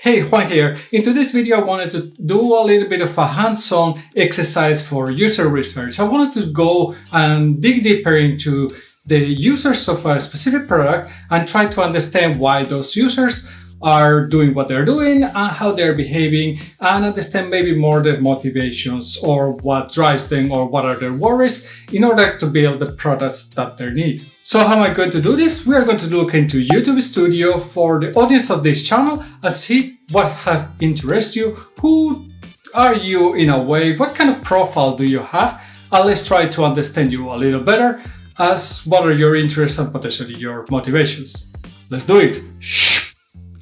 Hey, Juan here. In today's video, I wanted to do a little bit of a hands-on exercise for user research. I wanted to go and dig deeper into the users of a specific product and try to understand why those users are doing what they're doing and how they're behaving, and understand maybe more their motivations or what drives them or what are their worries in order to build the products that they need. So how am I going to do this? We are going to look into YouTube Studio for the audience of this channel and see what have interests you, who are you in a way, what kind of profile do you have, and let's try to understand you a little better as what are your interests and potentially your motivations. Let's do it.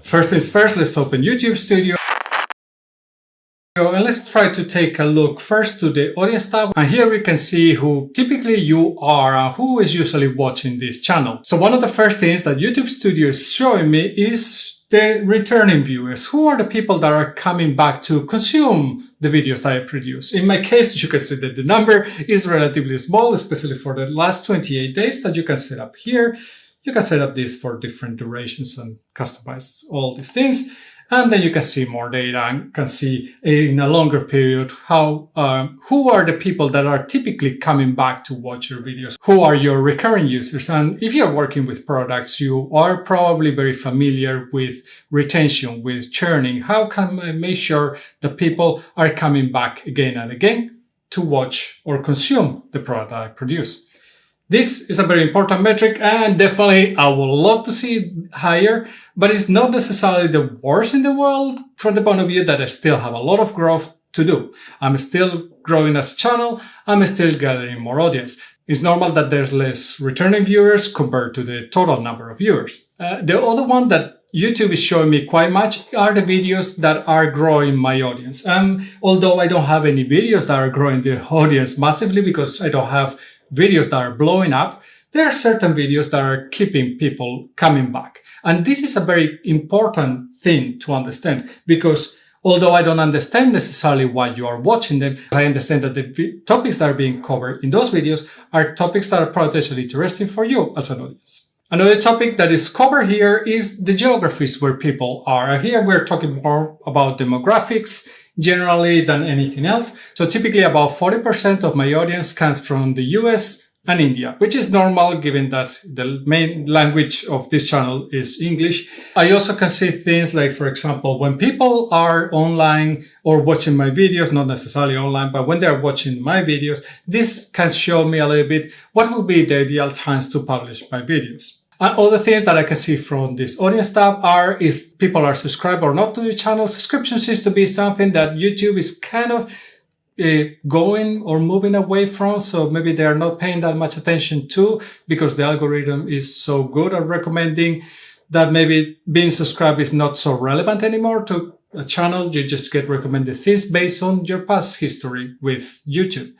First things first, let's open YouTube Studio. And let's try to take a look first to the audience tab. And here we can see who typically you are and who is usually watching this channel. So one of the first things that YouTube Studio is showing me is the returning viewers. Who are the people that are coming back to consume the videos that I produce? In my case, you can see that the number is relatively small, especially for the last 28 days that you can set up here. You can set up this for different durations and customize all these things. And then you can see more data and can see in a longer period how who are the people that are typically coming back to watch your videos, who are your recurring users. And if you're working with products, you are probably very familiar with retention, with churning. How can I make sure that people are coming back again and again to watch or consume the product that I produce? This is a very important metric, and definitely I would love to see it higher, but it's not necessarily the worst in the world from the point of view that I still have a lot of growth to do. I'm still growing as a channel. I'm still gathering more audience. It's normal that there's less returning viewers compared to the total number of viewers. The other one that YouTube is showing me quite much are the videos that are growing my audience. Although I don't have any videos that are growing the audience massively because I don't have videos that are blowing up, there are certain videos that are keeping people coming back. And this is a very important thing to understand, because although I don't understand necessarily why you are watching them, I understand that the topics that are being covered in those videos are topics that are potentially interesting for you as an audience. Another topic that is covered here is the geographies where people are. And here we're talking more about demographics generally than anything else. So typically about 40% of my audience comes from the US and India, which is normal given that the main language of this channel is English. I also can see things like, for example, when people are online or watching my videos, not necessarily online, but when they're watching my videos, this can show me a little bit what would be the ideal times to publish my videos. And other things that I can see from this audience tab are if people are subscribed or not to the channel. Subscription seems to be something that YouTube is kind of going or moving away from. So maybe they are not paying that much attention to, because the algorithm is so good at recommending that maybe being subscribed is not so relevant anymore to a channel. You just get recommended things based on your past history with YouTube.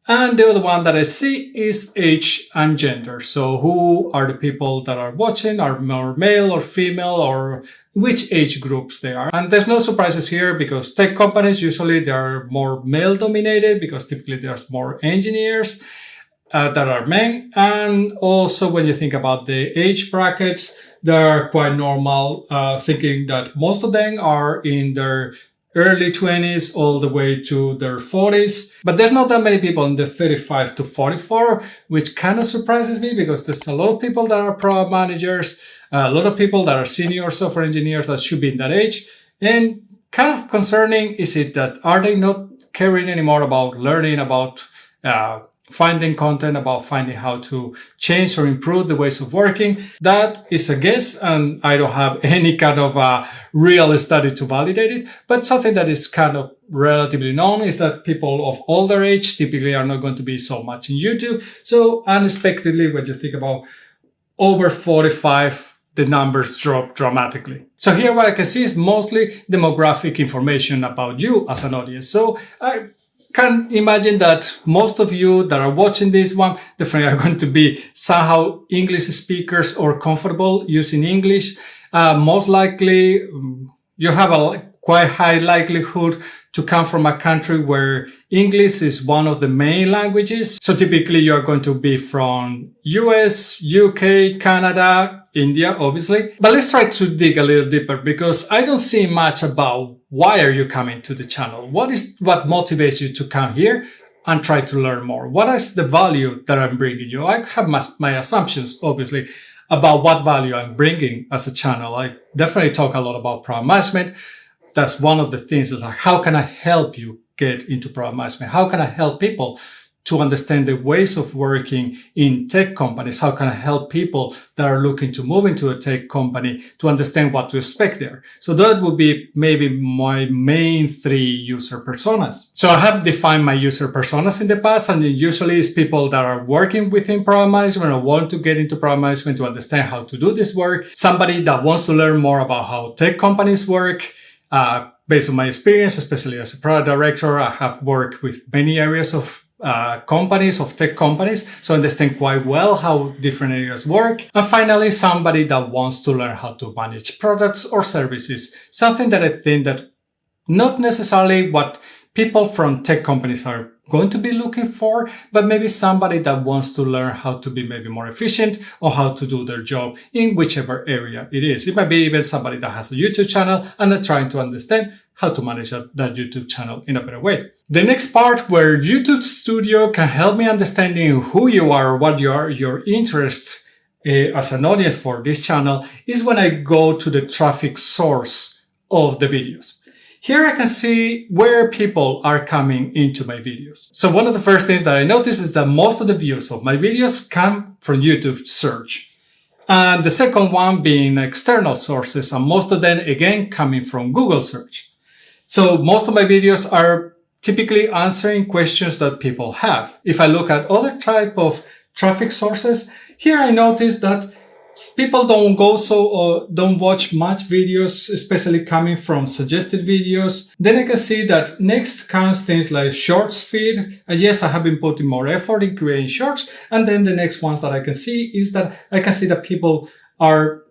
And the other one that I see is age and gender. So who are the people that are watching? Are more male or female, or which age groups they are? And there's no surprises here, because tech companies, usually they are more male dominated, because typically there's more engineers that are men. And also when you think about the age brackets, they're quite normal, thinking that most of them are in their early 20s all the way to their 40s. But there's not that many people in the 35 to 44, which kind of surprises me, because there's a lot of people that are product managers, a lot of people that are senior software engineers that should be in that age. And kind of concerning is it that are they not caring anymore about learning, about finding content, about finding how to change or improve the ways of working? That is a guess, and I don't have any kind of a real study to validate it. But something that is kind of relatively known is that people of older age typically are not going to be so much in YouTube. So unexpectedly, when you think about over 45, the numbers drop dramatically. So here what I can see is mostly demographic information about you as an audience. So I can imagine that most of you that are watching this one definitely are going to be somehow English speakers or comfortable using English. Most likely you have quite high likelihood to come from a country where English is one of the main languages. So typically you're going to be from US, UK, Canada, India, obviously. But let's try to dig a little deeper because I don't see much about why are you coming to the channel? What motivates you to come here and try to learn more? What is the value that I'm bringing you? I have my assumptions, obviously, about what value I'm bringing as a channel. I definitely talk a lot about product management. That's one of the things that how can I help you get into product management? How can I help people to understand the ways of working in tech companies? How can I help people that are looking to move into a tech company to understand what to expect there? So that would be maybe my main 3 user personas. So I have defined my user personas in the past, and it usually is people that are working within product management or want to get into product management to understand how to do this work. Somebody that wants to learn more about how tech companies work. Based on my experience, especially as a product director, I have worked with many areas of companies, of tech companies, so I understand quite well how different areas work. And finally, somebody that wants to learn how to manage products or services, something that I think that not necessarily what people from tech companies are going to be looking for, but maybe somebody that wants to learn how to be maybe more efficient or how to do their job in whichever area it is. It might be even somebody that has a YouTube channel and they're trying to understand how to manage that YouTube channel in a better way. The next part where YouTube Studio can help me understanding who you are, what your interests as an audience for this channel is when I go to the traffic source of the videos. Here I can see where people are coming into my videos. So one of the first things that I notice is that most of the views of my videos come from YouTube search. And the second one being external sources, and most of them again coming from Google search. So most of my videos are typically answering questions that people have. If I look at other type of traffic sources, here I notice that people don't watch much videos, especially coming from suggested videos. Then I can see that next comes things like shorts feed. And yes, I have been putting more effort in creating shorts. And then the next ones that I can see is that I can see that people are,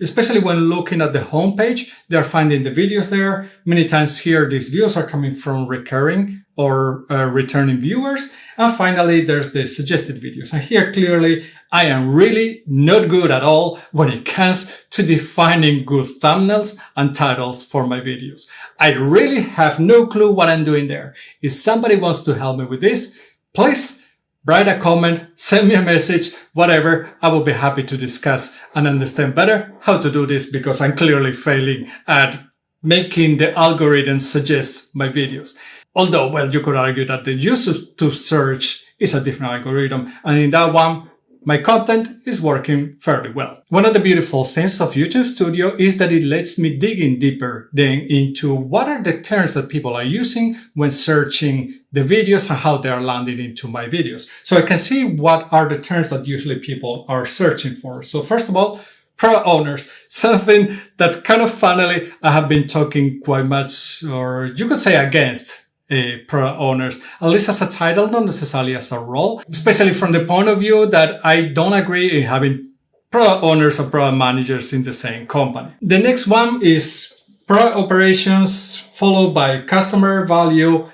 especially when looking at the homepage, they are finding the videos there. Many times here, these views are coming from recurring or returning viewers. And finally, there's the suggested videos. And here, clearly, I am really not good at all when it comes to defining good thumbnails and titles for my videos. I really have no clue what I'm doing there. If somebody wants to help me with this, please write a comment, send me a message, whatever. I will be happy to discuss and understand better how to do this because I'm clearly failing at making the algorithm suggest my videos. Although, well, you could argue that the YouTube search is a different algorithm. And in that one, my content is working fairly well. One of the beautiful things of YouTube Studio is that it lets me dig in deeper then into what are the terms that people are using when searching the videos and how they are landing into my videos. So I can see what are the terms that usually people are searching for. So first of all, product owners, something that kind of funnily I have been talking quite much, or you could say against product owners, at least as a title, not necessarily as a role, especially from the point of view that I don't agree in having product owners or product managers in the same company. The next one is product operations, followed by customer value,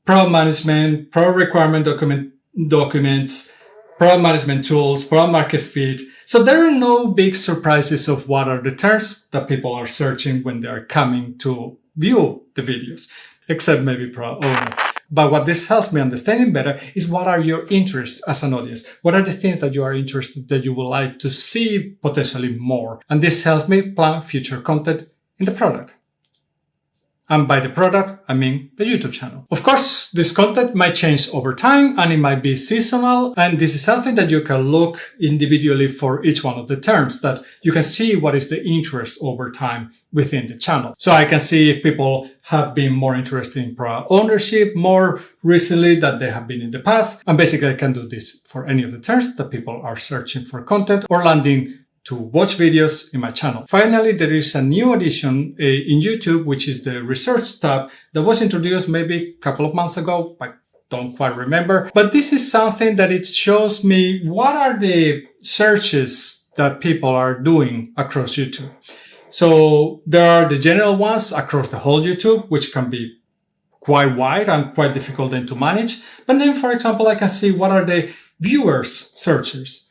product management, product requirement documents, product management tools, product market fit. So there are no big surprises of what are the terms that people are searching when they are coming to view the videos, except maybe product owner. But what this helps me understanding better is what are your interests as an audience? What are the things that you are interested that you would like to see potentially more? And this helps me plan future content in the product. And by the product, I mean the YouTube channel. Of course, this content might change over time and it might be seasonal. And this is something that you can look individually for each one of the terms, that you can see what is the interest over time within the channel. So I can see if people have been more interested in product ownership more recently than they have been in the past. And basically I can do this for any of the terms that people are searching for content or landing to watch videos in my channel. Finally, there is a new addition in YouTube, which is the research tab that was introduced maybe a couple of months ago. I don't quite remember, but this is something that it shows me what are the searches that people are doing across YouTube. So there are the general ones across the whole YouTube, which can be quite wide and quite difficult then to manage. But then, for example, I can see what are the viewers searches.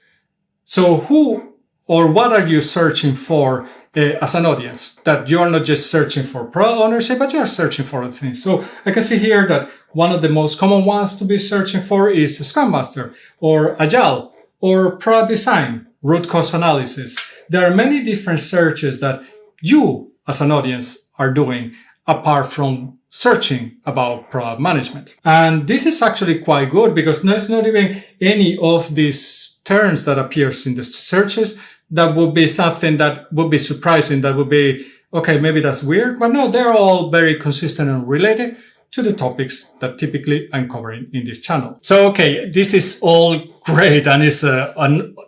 So who or what are you searching for as an audience? That you're not just searching for product ownership, but you're searching for other things. So I can see here that one of the most common ones to be searching for is Scrum Master or Agile or product design, root cause analysis. There are many different searches that you as an audience are doing apart from searching about product management. And this is actually quite good because there's not even any of these terms that appears in the searches that would be something that would be surprising, that would be, okay, maybe that's weird, but no, they're all very consistent and related to the topics that typically I'm covering in this channel. So, okay, this is all great and it's a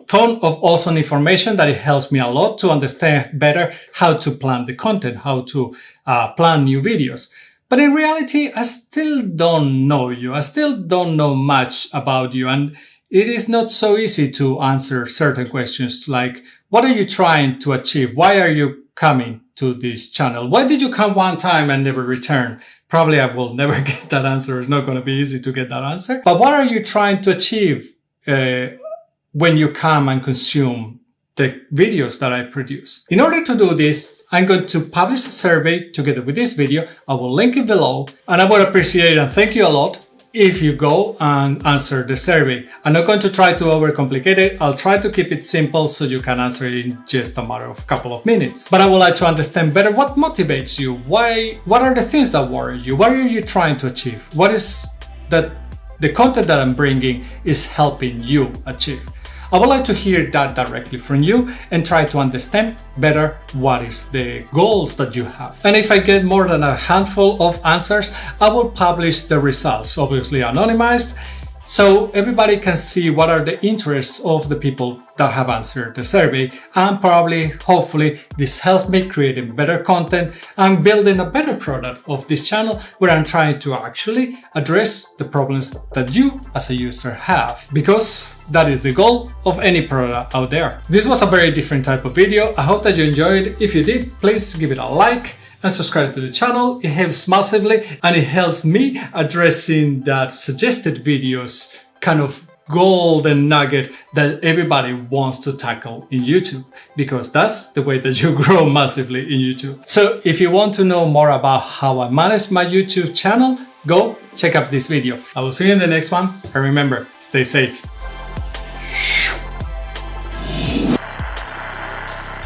ton of awesome information that it helps me a lot to understand better how to plan the content, how to plan new videos. But in reality, I still don't know you. I still don't know much about you. And it is not so easy to answer certain questions like, what are you trying to achieve? Why are you coming to this channel? Why did you come one time and never return? Probably I will never get that answer. It's not going to be easy to get that answer. But what are you trying to achieve when you come and consume the videos that I produce? In order to do this, I'm going to publish a survey together with this video. I will link it below and I would appreciate and thank you a lot if you go and answer the survey. I'm not going to try to overcomplicate it. I'll try to keep it simple so you can answer it in just a matter of a couple of minutes. But I would like to understand better what motivates you. What are the things that worry you? What are you trying to achieve? What is that the content that I'm bringing is helping you achieve? I would like to hear that directly from you and try to understand better what is the goals that you have. And if I get more than a handful of answers, I will publish the results, obviously anonymized, so everybody can see what are the interests of the people that have answered the survey. And probably, hopefully, this helps me creating better content and building a better product of this channel where I'm trying to actually address the problems that you as a user have, because that is the goal of any product out there. This was a very different type of video. I hope that you enjoyed. If you did, please give it a like and subscribe to the channel. It helps massively and it helps me addressing that suggested videos kind of golden nugget that everybody wants to tackle in YouTube, because that's the way that you grow massively in YouTube. So if you want to know more about how I manage my YouTube channel, go check out this video. I will see you in the next one, and remember, stay safe.